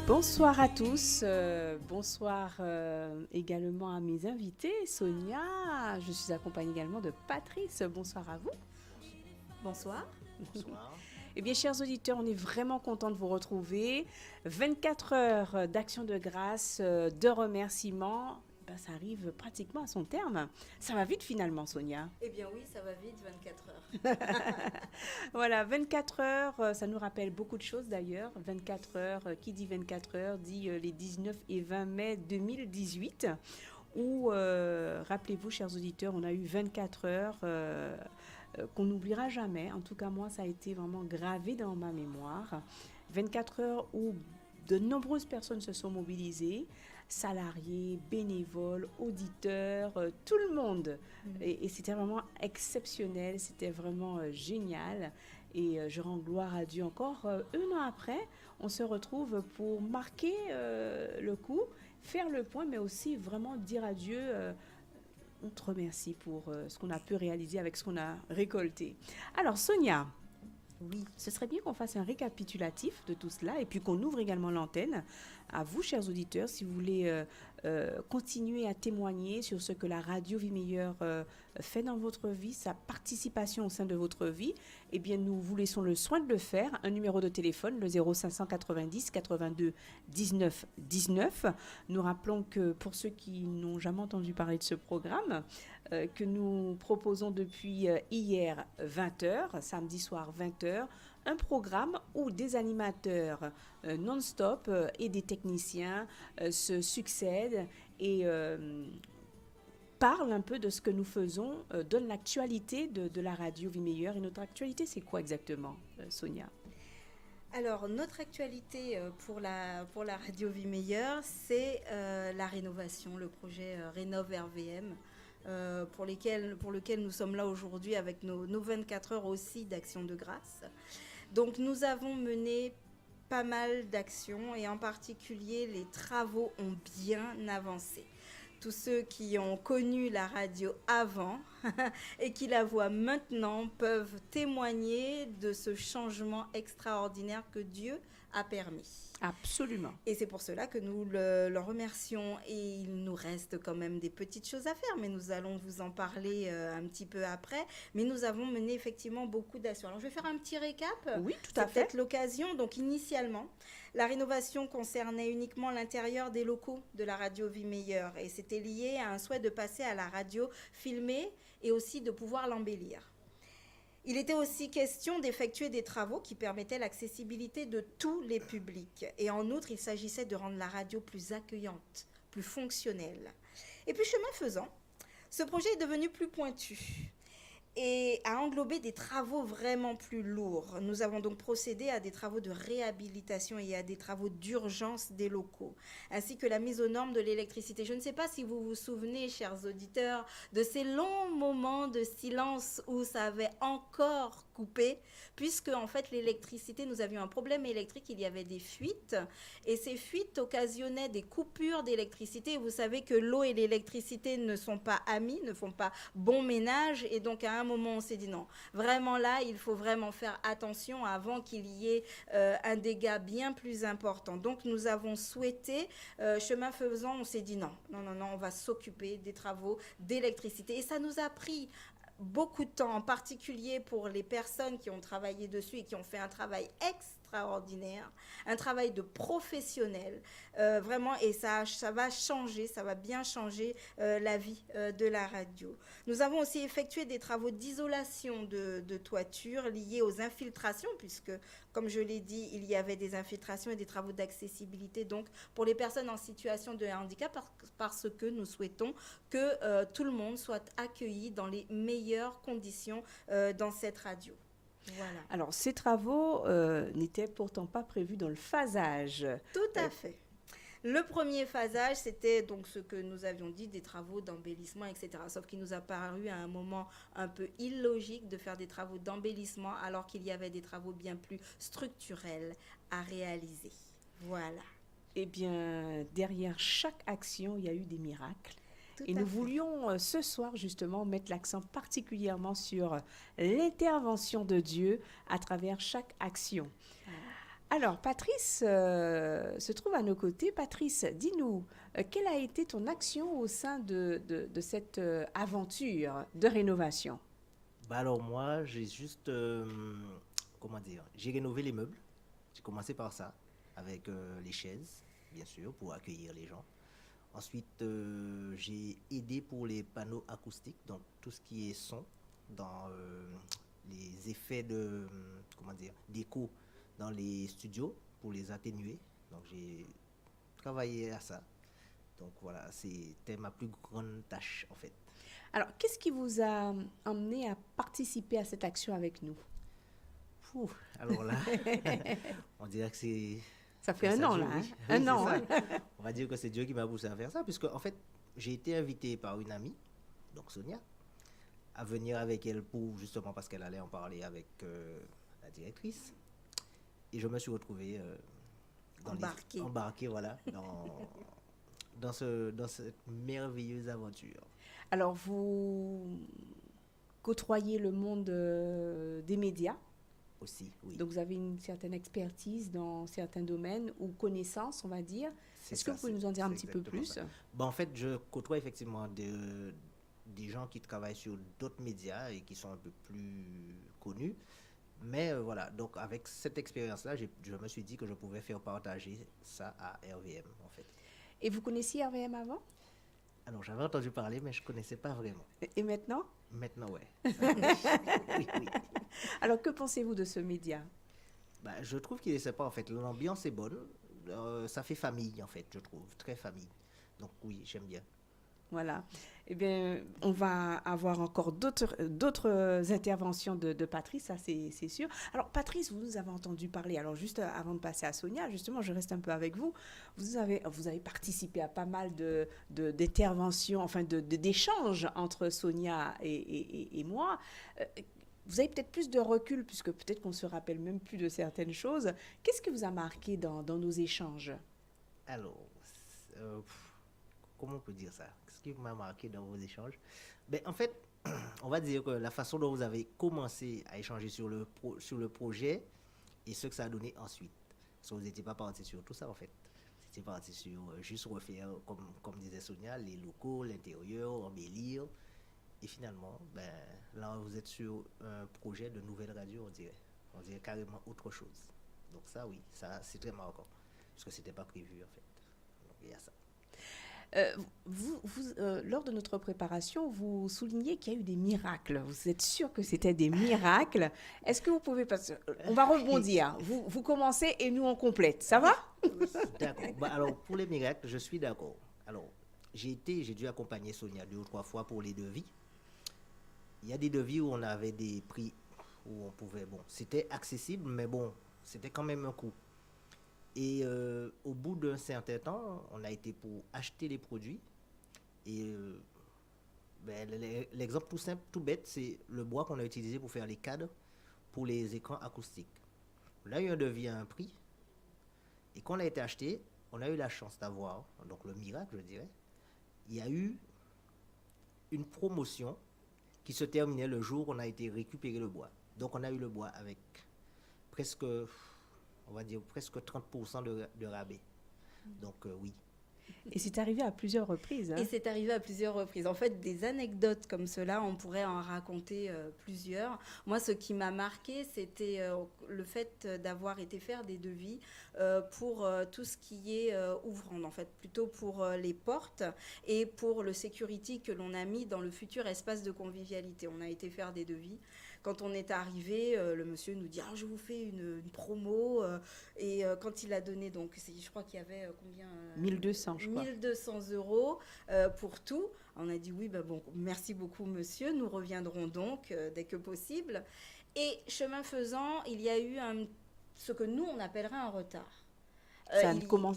Bonsoir à tous, bonsoir également à mes invités, Sonia, je suis accompagnée également de Patrice, bonsoir à vous. Bonsoir. Bonsoir. Eh bien, chers auditeurs, on est vraiment contents de vous retrouver. 24 heures d'action de grâce, de remerciements, ça arrive pratiquement à son terme. Ça va vite finalement, Sonia. Eh bien oui, ça va vite, 24 heures. Voilà, 24 heures, ça nous rappelle beaucoup de choses d'ailleurs. 24 heures, qui dit 24 heures dit les 19 et 20 mai 2018. Où, rappelez-vous, chers auditeurs, on a eu 24 heures qu'on n'oubliera jamais. En tout cas, moi, ça a été vraiment gravé dans ma mémoire. 24 heures où de nombreuses personnes se sont mobilisées, salariés, bénévoles, auditeurs, tout le monde. Et c'était vraiment exceptionnel, c'était vraiment génial. Et je rends gloire à Dieu encore. Un an après, on se retrouve pour marquer le coup, faire le point, mais aussi vraiment dire à Dieu, on te remercie pour ce qu'on a pu réaliser avec ce qu'on a récolté. Alors Sonia, oui, ce serait bien qu'on fasse un récapitulatif de tout cela et puis qu'on ouvre également l'antenne à vous, chers auditeurs, si vous voulez continuer à témoigner sur ce que la radio Vie Meilleure fait dans votre vie, sa participation au sein de votre vie, eh bien, nous vous laissons le soin de le faire. Un numéro de téléphone, le 0590 82 19 19. Nous rappelons que pour ceux qui n'ont jamais entendu parler de ce programme, que nous proposons depuis hier 20h, samedi soir 20h, un programme où des animateurs non-stop et des techniciens se succèdent et parlent un peu de ce que nous faisons, donnent l'actualité de la radio Vie Meilleure. Et notre actualité, c'est quoi exactement, Sonia ? Alors, notre actualité pour la radio Vie Meilleure, c'est la rénovation, le projet Rénov RVM. Pour lequel nous sommes là aujourd'hui avec nos 24 heures aussi d'action de grâce. Donc nous avons mené pas mal d'actions et en particulier les travaux ont bien avancé. Tous ceux qui ont connu la radio avant et qui la voient maintenant peuvent témoigner de ce changement extraordinaire que Dieu a permis. Absolument. Et c'est pour cela que nous le remercions. Et il nous reste quand même des petites choses à faire, mais nous allons vous en parler un petit peu après. Mais nous avons mené effectivement beaucoup d'actions. Alors je vais faire un petit récap. Oui, tout à fait. C'est peut-être l'occasion. Donc initialement, la rénovation concernait uniquement l'intérieur des locaux de la radio Vie Meilleure. Et c'était lié à un souhait de passer à la radio filmée et aussi de pouvoir l'embellir. Il était aussi question d'effectuer des travaux qui permettaient l'accessibilité de tous les publics. Et en outre, il s'agissait de rendre la radio plus accueillante, plus fonctionnelle. Et puis, chemin faisant, ce projet est devenu plus pointu et a englobé des travaux vraiment plus lourds. Nous avons donc procédé à des travaux de réhabilitation et à des travaux d'urgence des locaux, ainsi que la mise aux normes de l'électricité. Je ne sais pas si vous vous souvenez, chers auditeurs, de ces longs moments de silence où ça avait encore coupé, puisque en fait l'électricité, nous avions un problème électrique, il y avait des fuites, et ces fuites occasionnaient des coupures d'électricité. Et vous savez que l'eau et l'électricité ne sont pas amis, ne font pas bon ménage, et donc à un moment on s'est dit non, vraiment là il faut vraiment faire attention avant qu'il y ait un dégât bien plus important. Donc nous avons souhaité, chemin faisant, on s'est dit non, on va s'occuper des travaux d'électricité. Et ça nous a pris beaucoup de temps, en particulier pour les personnes qui ont travaillé dessus et qui ont fait un travail extraordinaire, un travail de professionnel, vraiment, et ça va changer, ça va bien changer la vie de la radio. Nous avons aussi effectué des travaux d'isolation de toiture liés aux infiltrations, puisque, comme je l'ai dit, il y avait des infiltrations et des travaux d'accessibilité, donc pour les personnes en situation de handicap, parce que nous souhaitons que tout le monde soit accueilli dans les meilleures conditions dans cette radio. Voilà. Alors, ces travaux n'étaient pourtant pas prévus dans le phasage. Tout à fait. Le premier phasage, c'était donc ce que nous avions dit, des travaux d'embellissement, etc. Sauf qu'il nous a paru à un moment un peu illogique de faire des travaux d'embellissement alors qu'il y avait des travaux bien plus structurels à réaliser. Voilà. Eh bien, derrière chaque action, il y a eu des miracles. Et nous voulions ce soir justement mettre l'accent particulièrement sur l'intervention de Dieu à travers chaque action. Alors, Patrice se trouve à nos côtés. Patrice, dis-nous, quelle a été ton action au sein de cette aventure de rénovation? Bah alors moi, j'ai juste, comment dire, j'ai rénové les meubles. J'ai commencé par ça, avec les chaises, bien sûr, pour accueillir les gens. Ensuite, j'ai aidé pour les panneaux acoustiques, donc tout ce qui est son, dans les effets de, comment dire, d'écho dans les studios, pour les atténuer. Donc j'ai travaillé à ça. Donc voilà, c'était ma plus grande tâche en fait. Alors, qu'est-ce qui vous a amené à participer à cette action avec nous? Pouh, alors là, on dirait que Ça fait c'est un an, Dieu, là, hein? oui. Oui, Un c'est an, ça. hein? On va dire que c'est Dieu qui m'a poussé à faire ça, puisque en fait, j'ai été invité par une amie, donc Sonia, à venir avec elle pour justement parce qu'elle allait en parler avec la directrice. Et je me suis retrouvé embarqué voilà, dans cette merveilleuse aventure. Alors, vous côtoyez le monde des médias, Aussi, oui. donc vous avez une certaine expertise dans certains domaines ou connaissances, on va dire. C'est Est-ce que ça, vous pouvez nous en dire un c'est petit peu exactement plus? ça. Bon, en fait, je côtoie effectivement des gens qui travaillent sur d'autres médias et qui sont un peu plus connus. Mais voilà, donc avec cette expérience-là, je me suis dit que je pouvais faire partager ça à RVM, en fait. Et vous connaissiez RVM avant? Alors, j'avais entendu parler, mais je ne connaissais pas vraiment. Et maintenant? Maintenant, ouais. Ça, oui, oui. Alors, que pensez-vous de ce média? Bah, je trouve qu'il est sympa, en fait. L'ambiance est bonne. Ça fait famille, en fait, je trouve. Très famille. Donc, oui, j'aime bien. Voilà. Eh bien, on va avoir encore d'autres interventions de Patrice, ça c'est sûr. Alors, Patrice, vous nous avez entendu parler. Alors, juste avant de passer à Sonia, justement, je reste un peu avec vous. Vous avez participé à pas mal d'interventions, enfin d'échanges entre Sonia et moi. Vous avez peut-être plus de recul, puisque peut-être qu'on ne se rappelle même plus de certaines choses. Qu'est-ce qui vous a marqué dans nos échanges? Alors, comment on peut dire ça? Qu'est-ce qui m'a marqué dans vos échanges? Ben, en fait, on va dire que la façon dont vous avez commencé à échanger sur le projet et ce que ça a donné ensuite. Parce que vous n'étiez pas parti sur tout ça, en fait. Vous étiez parti sur juste refaire, comme disait Sonia, les locaux, l'intérieur, embellir. Et finalement, ben, là, vous êtes sur un projet de nouvelle radio, on dirait. On dirait carrément autre chose. Donc ça, oui, ça, c'est très marquant. Parce que ce n'était pas prévu, en fait. Donc, il y a ça. Lors de notre préparation, vous soulignez qu'il y a eu des miracles. Vous êtes sûr que c'était des miracles? Est-ce que vous pouvez... On va rebondir. Vous commencez et nous, on complète. Ça va? D'accord. Bah, alors, pour les miracles, je suis d'accord. Alors, j'ai dû accompagner Sonia 2 ou 3 fois pour les devis. Il y a des devis où on avait des prix où on pouvait... Bon, c'était accessible, mais bon, c'était quand même un coût. Et au bout d'un certain temps, on a été pour acheter les produits. Et ben, l'exemple tout simple, tout bête, c'est le bois qu'on a utilisé pour faire les cadres pour les écrans acoustiques. On a eu un devis à un prix. Et quand on a été acheté, on a eu la chance d'avoir, donc le miracle, je dirais, il y a eu une promotion qui se terminait le jour où on a été récupérer le bois. Donc on a eu le bois avec presque... on va dire presque 30% de rabais. Donc oui. Et c'est arrivé à plusieurs reprises. Hein. Et c'est arrivé à plusieurs reprises. En fait, des anecdotes comme cela, on pourrait en raconter plusieurs. Moi, ce qui m'a marqué, c'était le fait d'avoir été faire des devis pour tout ce qui est ouvrant, en fait, plutôt pour les portes et pour le security que l'on a mis dans le futur espace de convivialité. On a été faire des devis. Quand on est arrivé, le monsieur nous dit je vous fais une promo. Et quand il a donné, donc je crois qu'il y avait combien 1200, je crois. 1200 € pour tout. On a dit oui, bon, merci beaucoup monsieur, nous reviendrons donc dès que possible. Et chemin faisant, il y a eu ce que nous on appellerait un retard.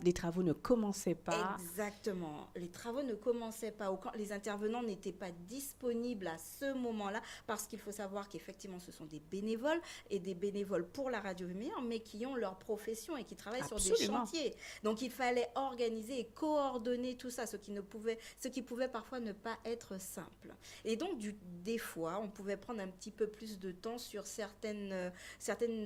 Les travaux ne commençaient pas. Exactement. Les travaux ne commençaient pas. Les intervenants n'étaient pas disponibles à ce moment-là, parce qu'il faut savoir qu'effectivement, ce sont des bénévoles, et des bénévoles pour la radio Meilleur, mais qui ont leur profession et qui travaillent sur des chantiers. Donc, il fallait organiser et coordonner tout ça, ce qui pouvait parfois ne pas être simple. Et donc, des fois, on pouvait prendre un petit peu plus de temps sur certaines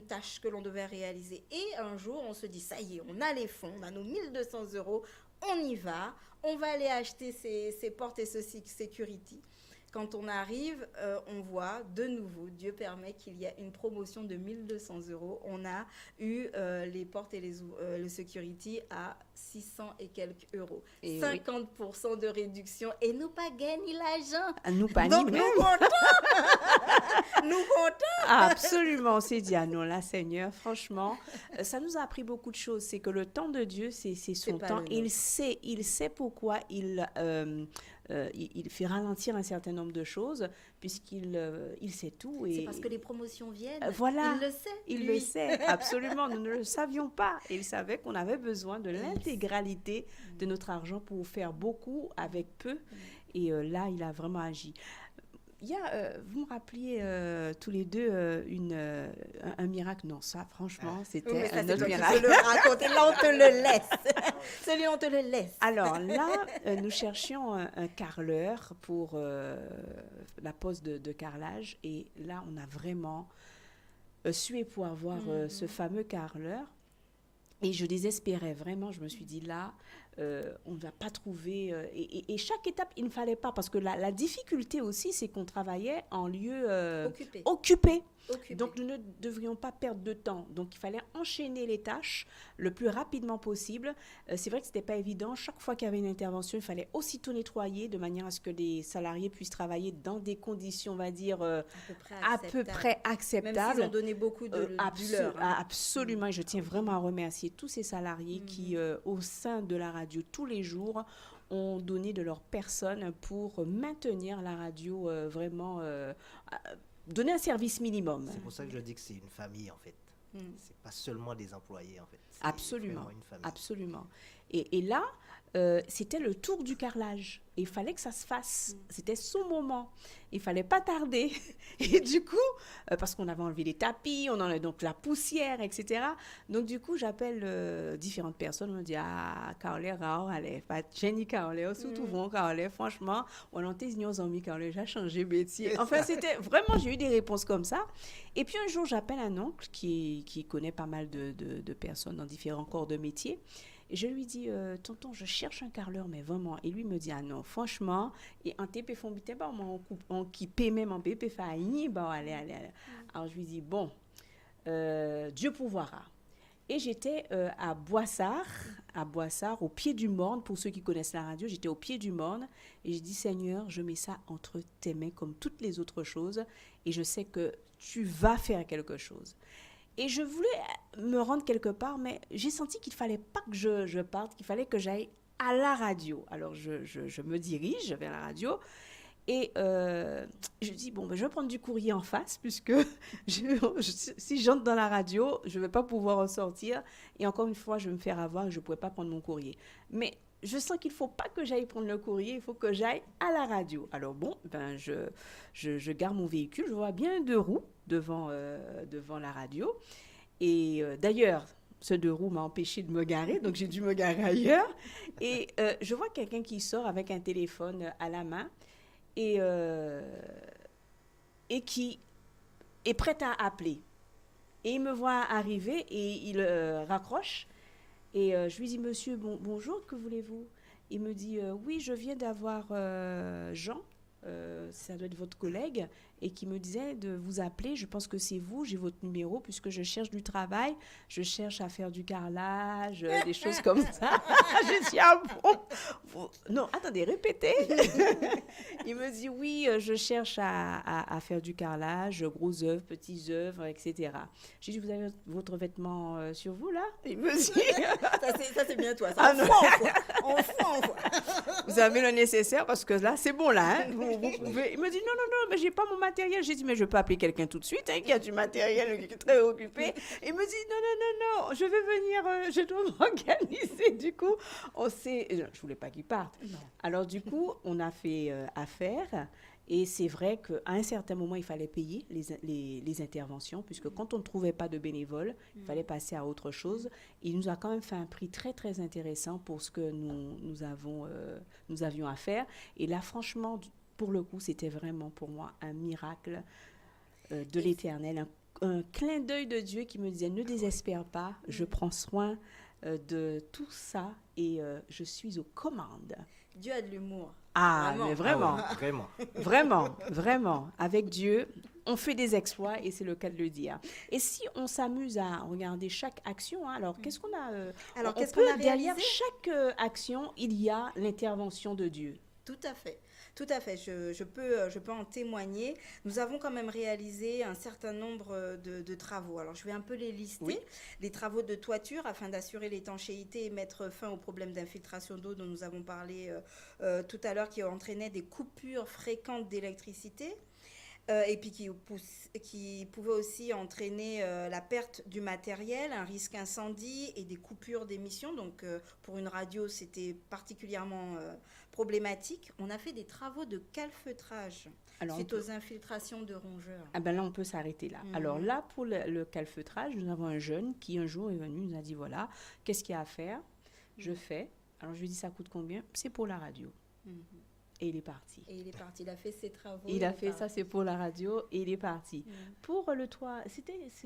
tâches que l'on devait réaliser. Et un jour, on se dit, ça y est, on a les fonds, on a nos 1200 €, on y va, on va aller acheter ces portes et ce security. Quand on arrive, on voit de nouveau, Dieu permet qu'il y ait une promotion de 1200 €. On a eu les portes et le security à 600 et quelques euros. Et 50% de réduction. Et nous pas gagné l'argent. Nous pas donc, nous comptons. Nous comptons. Absolument. On s'est dit, ah non, là, Seigneur, franchement, ça nous a appris beaucoup de choses. C'est que le temps de Dieu, c'est son temps. Il sait pourquoi il fait ralentir un certain nombre de choses, puisqu'il sait tout. C'est parce que les promotions viennent. Voilà. Il le sait. Il le sait, absolument. Nous ne le savions pas. Et il savait qu'on avait besoin de l'intégralité de notre argent pour faire beaucoup avec peu. Et là, il a vraiment agi. Vous me rappeliez tous les deux un miracle. Non, ça, franchement, c'était un autre miracle. Je le raconte. Là, on te le laisse. Celui, on te le laisse. Alors là, nous cherchions un carreleur pour la pose de carrelage. Et là, on a vraiment sué pour avoir ce fameux carreleur. Et je désespérais vraiment. Je me suis dit, là, on ne va pas trouver... et chaque étape, il ne fallait pas. Parce que la difficulté aussi, c'est qu'on travaillait en lieu occupé. Donc, nous ne devrions pas perdre de temps. Donc, il fallait enchaîner les tâches le plus rapidement possible. C'est vrai que ce n'était pas évident. Chaque fois qu'il y avait une intervention, il fallait aussitôt nettoyer de manière à ce que les salariés puissent travailler dans des conditions, on va dire, à peu près acceptables. Même s'ils ont donné beaucoup de leur. Absolument. Et je tiens vraiment à remercier tous ces salariés qui, au sein de la radio, tous les jours, ont donné de leur personne pour maintenir la radio vraiment... donner un service minimum. C'est pour ça que je dis que c'est une famille, en fait. C'est pas seulement des employés, en fait. C'est absolument, une famille. Absolument. Et là, c'était le tour du carrelage. Et il fallait que ça se fasse. C'était son moment. Il fallait pas tarder. Et du coup, parce qu'on avait enlevé les tapis, on enlevait donc la poussière, etc. Donc du coup, j'appelle différentes personnes. On me dit, Carole, allez, pas Jenny Carole, surtout vous, Carole, franchement, on a tes amis Carole, j'ai changé métier. Enfin, c'était vraiment, j'ai eu des réponses comme ça. Et puis un jour, j'appelle un oncle qui connaît pas mal de personnes dans différents corps de métier. Et je lui dis, tonton, je cherche un carreleur, mais vraiment. Et lui me dit, ah non, franchement, et en TP Fombité, on qui paie même en BP failli, allez. Alors je lui dis, bon, Dieu pourvoira. Et j'étais à Boissard, au pied du Morne. Pour ceux qui connaissent la radio, j'étais au pied du Morne. Et je dis, Seigneur, je mets ça entre tes mains comme toutes les autres choses. Et je sais que tu vas faire quelque chose. Et je voulais me rendre quelque part, mais j'ai senti qu'il ne fallait pas que je parte, qu'il fallait que j'aille à la radio. Alors, je me dirige vers la radio et je dis, bon, je vais prendre du courrier en face, puisque si j'entre dans la radio, je ne vais pas pouvoir en sortir. Et encore une fois, je vais me faire avoir et je ne pourrai pas prendre mon courrier. Mais je sens qu'il ne faut pas que j'aille prendre le courrier, il faut que j'aille à la radio. Alors bon, je garde mon véhicule, je vois bien 2 roues devant la radio. Et d'ailleurs, ce 2 roues m'a empêché de me garer, donc j'ai dû me garer ailleurs. Et je vois quelqu'un qui sort avec un téléphone à la main et qui est prêt à appeler. Et il me voit arriver et il raccroche. Et je lui dis, monsieur, bonjour, que voulez-vous? Il me dit, oui, je viens d'avoir Jean, ça doit être votre collègue, et qui me disait de vous appeler. Je pense que c'est vous, j'ai votre numéro, puisque je cherche du travail, je cherche à faire du carrelage, des choses comme ça. Je dis, ah bon? Non, attendez, répétez. Il me dit, oui, je cherche à faire du carrelage, gros œuvres, petits œuvres, etc. J'ai dit, vous avez votre vêtement sur vous, là? Il me dit... ça, c'est bien toi. Ça, on voit. Vous avez le nécessaire, parce que là, c'est bon, là. Hein? vous pouvez. Il me dit, non, mais j'ai pas mon matériel. J'ai dit, mais je peux appeler quelqu'un tout de suite, qui a du matériel, qui est très occupé. Il me dit, non, je vais venir, je dois m'organiser. Du coup, je voulais pas qu'il parte. Non. Alors, du coup, on a fait affaire. Et c'est vrai qu'à un certain moment, il fallait payer les interventions, puisque quand on ne trouvait pas de bénévoles, il fallait passer à autre chose. Il nous a quand même fait un prix très, très intéressant pour ce que nous avions à faire. Et là, franchement, pour le coup, c'était vraiment pour moi un miracle de l'Éternel, un clin d'œil de Dieu qui me disait, ne désespère pas, je prends soin de tout ça et je suis aux commandes. Dieu a de l'humour. Ah, mais vraiment. Ah ouais, vraiment. Vraiment. Avec Dieu, on fait des exploits et c'est le cas de le dire. Et si on s'amuse à regarder chaque action, alors qu'est-ce qu'on a Alors, on qu'est-ce peut, qu'on a derrière réalisé? chaque action, il y a l'intervention de Dieu. Tout à fait. Tout à fait, je peux en témoigner. Nous avons quand même réalisé un certain nombre de travaux. Alors, je vais un peu les lister. Oui. Les travaux de toiture afin d'assurer l'étanchéité et mettre fin aux problèmes d'infiltration d'eau dont nous avons parlé tout à l'heure, qui entraînaient des coupures fréquentes d'électricité. Et puis qui pouvait aussi entraîner la perte du matériel, un risque incendie et des coupures d'émissions. Donc pour une radio, c'était particulièrement problématique. On a fait des travaux de calfeutrage suite aux infiltrations de rongeurs. Ah ben là, on peut s'arrêter là. Alors là, pour le calfeutrage, nous avons un jeune qui un jour est venu, nous a dit, voilà, qu'est-ce qu'il y a à faire? Je fais. Alors je lui ai dit, ça coûte combien? C'est pour la radio. Et il est parti. Et il est parti, il a fait ses travaux. Il a fait ça, c'est pour la radio, et il est parti. Mm. Pour le toit,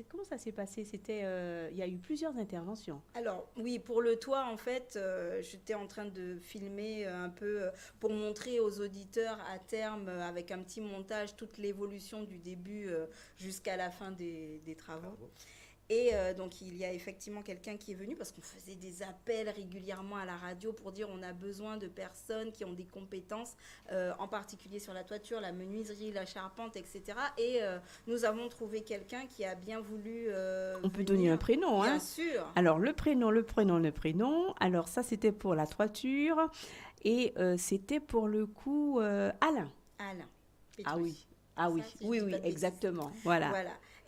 comment ça s'est passé? Il y a eu plusieurs interventions. Alors oui, pour le toit, en fait, j'étais en train de filmer un peu pour montrer aux auditeurs à terme, avec un petit montage, toute l'évolution du début jusqu'à la fin des travaux. Et donc, il y a effectivement quelqu'un qui est venu parce qu'on faisait des appels régulièrement à la radio pour dire on a besoin de personnes qui ont des compétences, en particulier sur la toiture, la menuiserie, la charpente, etc. Et nous avons trouvé quelqu'un qui a bien voulu On peut donner un prénom, bien hein. sûr. Alors, le prénom. Alors, ça, c'était pour la toiture. Et c'était pour le coup Alain. Alain. Ah oui. Si je dis pas de bêtises. Exactement. Voilà.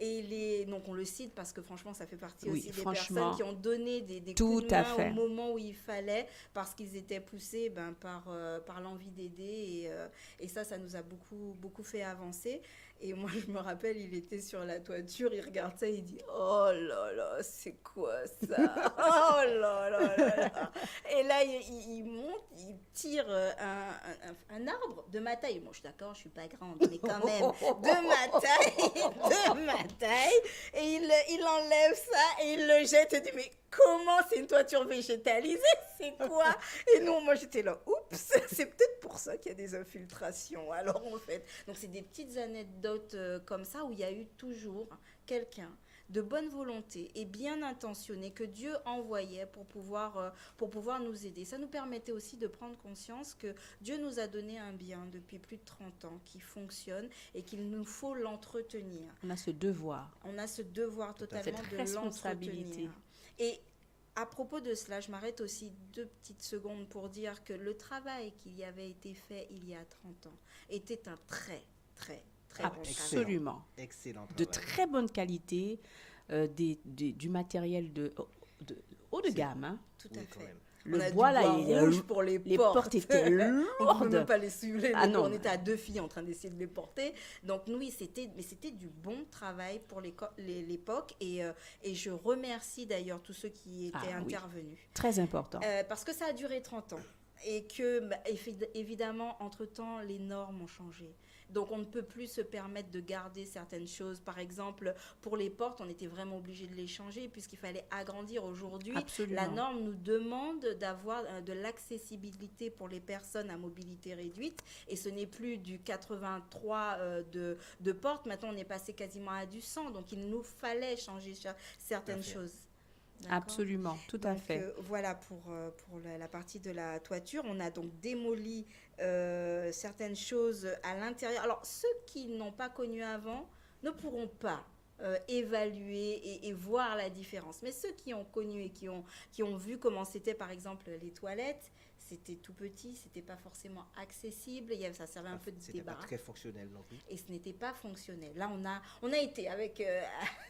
Et donc on le cite parce que franchement ça fait partie Oui, aussi des personnes qui ont donné des tout coups de à main fait. au moment où il fallait, parce qu'ils étaient poussés par l'envie d'aider, et ça nous a beaucoup fait avancer. Et moi je me rappelle, il était sur la toiture, il regarde ça, il dit oh là là, c'est quoi ça? Oh là là là là. Et là il monte, il tire un arbre de ma taille. Moi je suis d'accord, je suis pas grande, mais quand même de ma taille, et il enlève ça et il le jette et dit mais comment c'est une toiture végétalisée, c'est quoi? Et non, moi j'étais là, oups, c'est peut-être pour ça qu'il y a des infiltrations. Alors en fait, donc c'est des petites anecdotes comme ça où il y a eu toujours quelqu'un de bonne volonté et bien intentionné que Dieu envoyait pour pouvoir nous aider. Ça nous permettait aussi de prendre conscience que Dieu nous a donné un bien depuis plus de 30 ans qui fonctionne et qu'il nous faut l'entretenir. On a ce devoir. On a ce devoir totalement Cette de responsabilité. l'entretenir. Et à propos de cela, je m'arrête aussi 2 petites secondes pour dire que le travail qui y avait été fait il y a 30 ans était un très bon travail. Absolument. Excellent De travail. très bonne qualité, du matériel de haut de gamme. Hein. Tout Oui, à quand fait. même. Le On a du bois, là, rouge pour les portes étaient On ne pouvait même lourdes. pas les soulever. Ah non. On était à 2 filles en train d'essayer de les porter. Donc oui, c'était du bon travail pour l'époque. Et je remercie d'ailleurs tous ceux qui étaient intervenus. Très important. Parce que ça a duré 30 ans. Et que, évidemment, entre-temps, les normes ont changé. Donc, on ne peut plus se permettre de garder certaines choses. Par exemple, pour les portes, on était vraiment obligé de les changer puisqu'il fallait agrandir. Aujourd'hui, Absolument. la norme nous demande d'avoir de l'accessibilité pour les personnes à mobilité réduite. Et ce n'est plus du 83 de portes. Maintenant, on est passé quasiment à du 100. Donc, il nous fallait changer certaines choses. D'accord. Absolument, tout à fait. Voilà pour la partie de la toiture. On a donc démoli certaines choses à l'intérieur. Alors, ceux qui n'ont pas connu avant ne pourront pas évaluer et voir la différence. Mais ceux qui ont connu et qui ont vu comment c'était, par exemple, les toilettes, c'était tout petit, c'était pas forcément accessible, ça servait un peu de C'était pas débarras. très fonctionnel non plus. Et ce n'était pas fonctionnel. Là, on a été avec,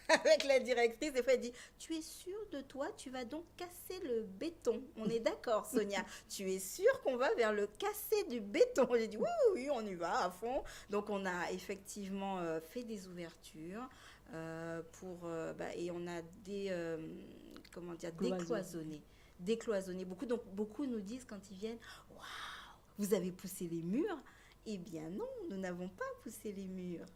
avec la directrice, et puis elle dit, tu es sûre de toi, tu vas donc casser le béton. On est d'accord, Sonia. Tu es sûre qu'on va vers le casser du béton? J'ai dit, oui, oui, on y va à fond. Donc, on a effectivement fait des ouvertures et on a décloisonné beaucoup. Donc, beaucoup nous disent quand ils viennent, waouh, vous avez poussé les murs? Eh bien non, nous n'avons pas poussé les murs.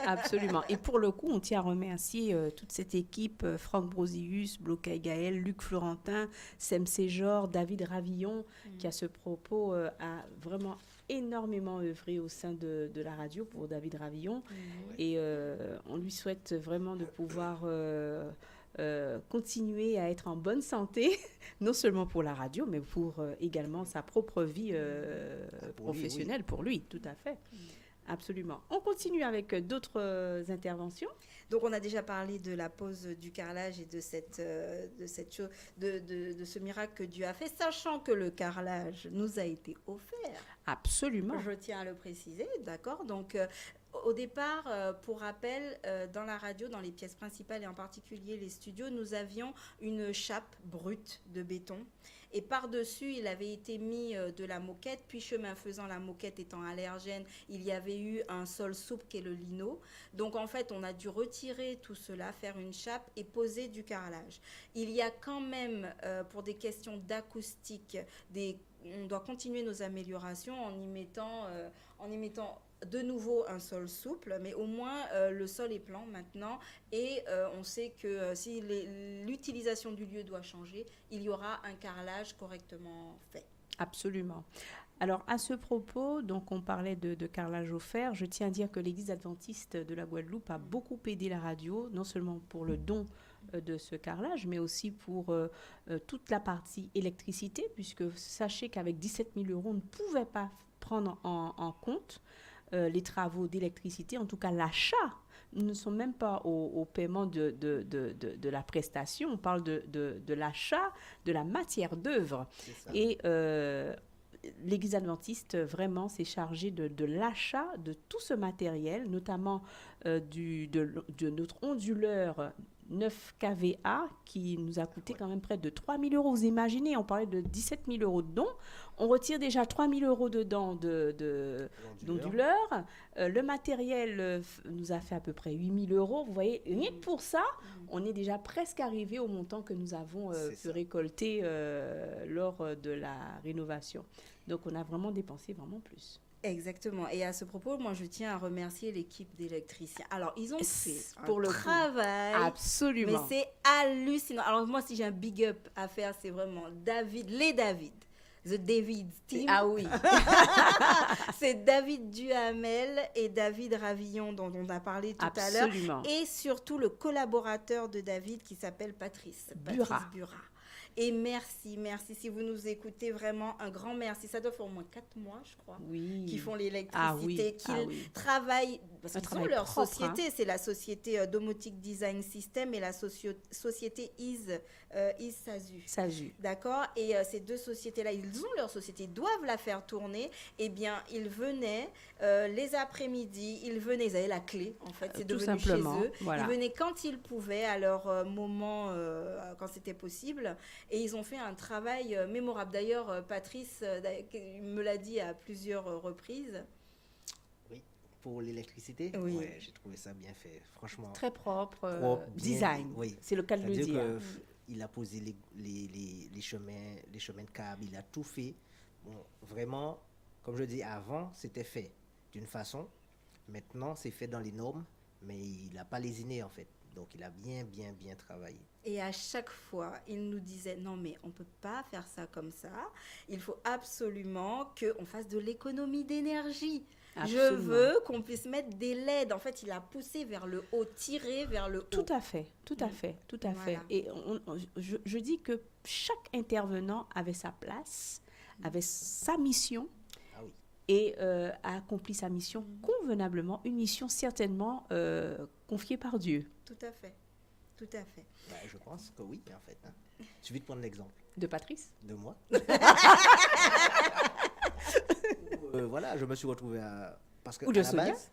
Absolument. Et pour le coup, on tient à remercier toute cette équipe, Franck Brosius, Blocaï Gaël, Luc Florentin, Sem Séjor, David Ravillon, qui à ce propos a vraiment énormément œuvré au sein de la radio pour David Ravillon. Et on lui souhaite vraiment de pouvoir continuer à être en bonne santé, non seulement pour la radio, mais pour également sa propre vie professionnelle, pour lui, tout à fait. Absolument. On continue avec d'autres interventions. Donc, on a déjà parlé de la pose du carrelage et de ce miracle que Dieu a fait, sachant que le carrelage nous a été offert. Absolument. Je tiens à le préciser, d'accord? Donc, au départ, pour rappel, dans la radio, dans les pièces principales et en particulier les studios, nous avions une chape brute de béton. Et par-dessus, il avait été mis de la moquette. Puis, chemin faisant, la moquette étant allergène, il y avait eu un sol souple qui est le lino. Donc, en fait, on a dû retirer tout cela, faire une chape et poser du carrelage. Il y a quand même, pour des questions d'acoustique, on doit continuer nos améliorations en y mettant de nouveau un sol souple, mais au moins le sol est plan maintenant et on sait que si l'utilisation du lieu doit changer, il y aura un carrelage correctement fait. Absolument. Alors, à ce propos, donc on parlait de carrelage offert. Je tiens à dire que l'Église adventiste de la Guadeloupe a beaucoup aidé la radio, non seulement pour le don de ce carrelage, mais aussi pour toute la partie électricité, puisque sachez qu'avec 17 000 €, on ne pouvait pas prendre en compte les travaux d'électricité, en tout cas l'achat. Nous ne sommes même pas au paiement de la prestation, on parle de l'achat de la matière d'œuvre. Et l'Église adventiste vraiment s'est chargée de l'achat de tout ce matériel, notamment de notre onduleur 9 kVA qui nous a coûté quand même près de 3 000 €. Vous imaginez, on parlait de 17 000 € de dons. On retire déjà 3 000 € dedans d'onduleur. Le matériel nous a fait à peu près 8 000 €. Vous voyez, rien que pour ça, on est déjà presque arrivé au montant que nous avons pu récolter lors de la rénovation. Donc, on a vraiment dépensé vraiment plus. Exactement. Et à ce propos, moi, je tiens à remercier l'équipe d'électriciens. Alors, ils ont fait pour le travail. Absolument. Mais c'est hallucinant. Alors, moi, si j'ai un big up à faire, c'est vraiment les David. The David Team. Ah oui. C'est David Duhamel et David Ravillon dont on a parlé tout à l'heure. Et surtout le collaborateur de David qui s'appelle Patrice Burat. Et merci. Si vous nous écoutez, vraiment un grand merci. Ça doit faire au moins 4 mois, je crois, qu'ils font l'électricité, qu'ils travaillent, parce qu'ils ont leur société. C'est la société Domotic Design System et la société Sazu. D'accord? Et ces deux sociétés-là, ils ont leur société, doivent la faire tourner. Eh bien, ils venaient les après-midi, ils avaient la clé, en fait, c'est devenu chez eux. Voilà. Ils venaient quand ils pouvaient, à leur moment, quand c'était possible. Et ils ont fait un travail mémorable. D'ailleurs, Patrice me l'a dit à plusieurs reprises. Oui, pour l'électricité, oui. Ouais, j'ai trouvé ça bien fait. Franchement. Très propre design. Oui. C'est le cas de le dire. Il a posé les chemins de câbles, il a tout fait. Bon, vraiment, comme je dis, avant, c'était fait d'une façon. Maintenant, c'est fait dans les normes, mais il n'a pas lésiné, en fait. Donc, il a bien travaillé. Et à chaque fois, il nous disait, non, mais on ne peut pas faire ça comme ça. Il faut absolument qu'on fasse de l'économie d'énergie. Absolument. Je veux qu'on puisse mettre des LED. En fait, il a poussé vers le haut, tiré vers le haut. Tout à fait. Et je dis que chaque intervenant avait sa place, avait sa mission. Et a accompli sa mission convenablement, une mission certainement confiée par Dieu. Tout à fait. Tout à fait. Bah, je pense que oui, en fait. Hein. Il suffit de prendre l'exemple De Patrice? de moi. Voilà, je me suis retrouvé à... Parce que Ou de à la Sonia. base,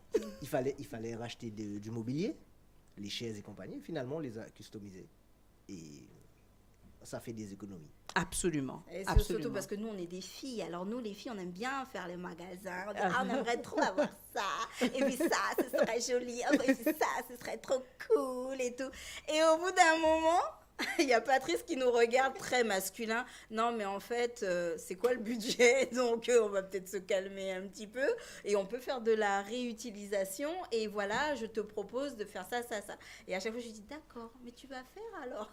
il fallait racheter du mobilier, les chaises et compagnie. Finalement, on les a customisés. Et ça fait des économies. Absolument. Et Absolument. surtout parce que nous, on est des filles. Alors, nous, les filles, on aime bien faire les magasins. On dit, ah, on aimerait trop avoir ça. Et puis ça, ce serait joli. Ah, et puis ça, ce serait trop cool et tout. Et au bout d'un moment, il y a Patrice qui nous regarde très masculin. Non, mais en fait, c'est quoi le budget? Donc, on va peut-être se calmer un petit peu. Et on peut faire de la réutilisation. Et voilà, je te propose de faire ça, ça, ça. Et à chaque fois, je dis, d'accord, mais tu vas faire alors.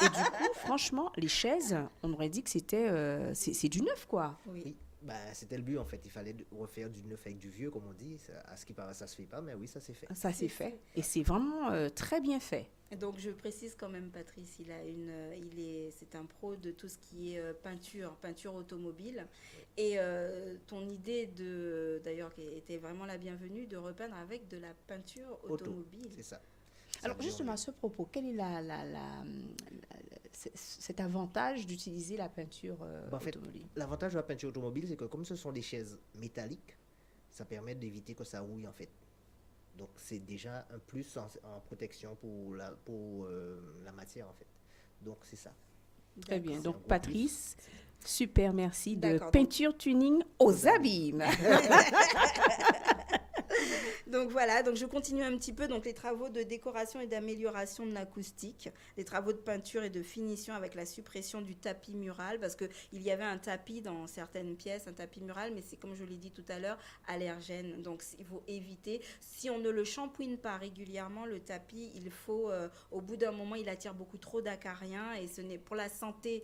Et du coup, franchement, les chaises, on aurait dit que c'était c'est du neuf, quoi. Oui, bah, c'était le but en fait. Il fallait refaire du neuf avec du vieux, comme on dit. À ce qui paraît, ça se fait pas, mais oui, ça s'est fait. Ça s'est fait. Et c'est vraiment très bien fait. Donc je précise quand même, Patrice, c'est un pro de tout ce qui est peinture automobile. Et ton idée d'ailleurs qui était vraiment la bienvenue, de repeindre avec de la peinture automobile. C'est ça. Alors justement, à ce propos, quel est cet avantage d'utiliser la peinture En fait, automobile? l'avantage de la peinture automobile, c'est que comme ce sont des chaises métalliques, ça permet d'éviter que ça rouille en fait. Donc c'est déjà un plus en protection pour la matière en fait. Donc c'est ça. Très bien. C'est Donc un gros Patrice, super merci de D'accord, donc- peinture tuning aux abîmes. Donc voilà, donc je continue un petit peu. Donc les travaux de décoration et d'amélioration de l'acoustique, les travaux de peinture et de finition avec la suppression du tapis mural, parce qu'il y avait un tapis dans certaines pièces, un tapis mural, mais c'est comme je l'ai dit tout à l'heure, allergène. Donc il faut éviter. Si on ne le shampooine pas régulièrement, le tapis, il faut, au bout d'un moment, il attire beaucoup trop d'acariens et ce n'est pour la santé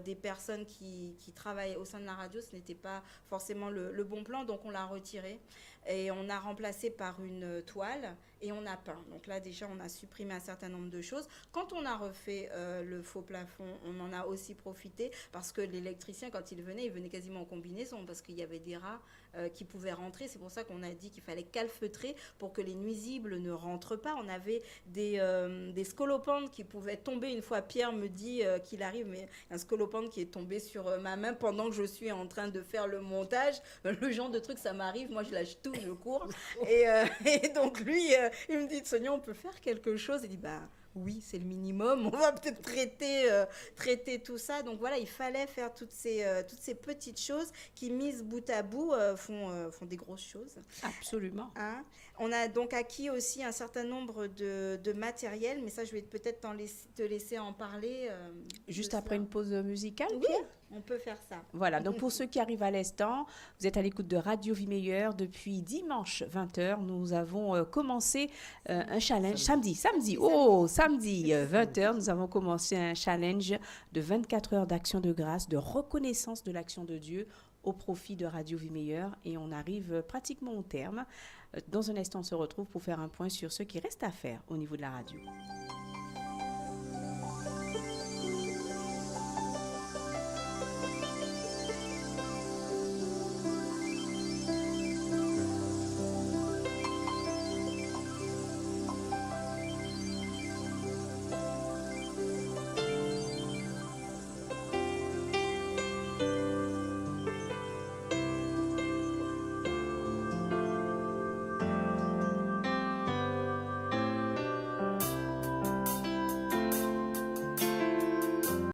des personnes qui travaillent au sein de la radio, ce n'était pas forcément le bon plan, donc on l'a retiré. Et on a remplacé par une toile et on a peint. Donc là, déjà, on a supprimé un certain nombre de choses. Quand on a refait le faux plafond, on en a aussi profité parce que l'électricien, quand il venait quasiment en combinaison parce qu'il y avait des rats qui pouvaient rentrer. C'est pour ça qu'on a dit qu'il fallait calfeutrer pour que les nuisibles ne rentrent pas. On avait des scolopendres qui pouvaient tomber. Une fois, Pierre me dit qu'il arrive, mais un scolopendre qui est tombé sur ma main pendant que je suis en train de faire le montage. Le genre de truc, ça m'arrive. Moi, je lâche tout, je cours. Et donc, lui, il me dit, Sonia, on peut faire quelque chose? Il dit, bah... Oui, c'est le minimum. On va peut-être traiter tout ça. Donc voilà, il fallait faire toutes ces petites choses qui, mises bout à bout, font des grosses choses. Absolument. Hein? On a donc acquis aussi un certain nombre de matériel, mais ça, je vais peut-être te laisser en parler. Juste de après cela. une pause musicale, Oui, Pierre? on peut faire ça. Voilà, donc pour ceux qui arrivent à l'instant, vous êtes à l'écoute de Radio Vie Meilleure. Depuis dimanche 20h, nous avons commencé un challenge. Samedi 20h, nous avons commencé un challenge de 24 heures d'action de grâce, de reconnaissance de l'action de Dieu au profit de Radio Vie Meilleure. Et on arrive pratiquement au terme. Dans un instant, on se retrouve pour faire un point sur ce qui reste à faire au niveau de la radio.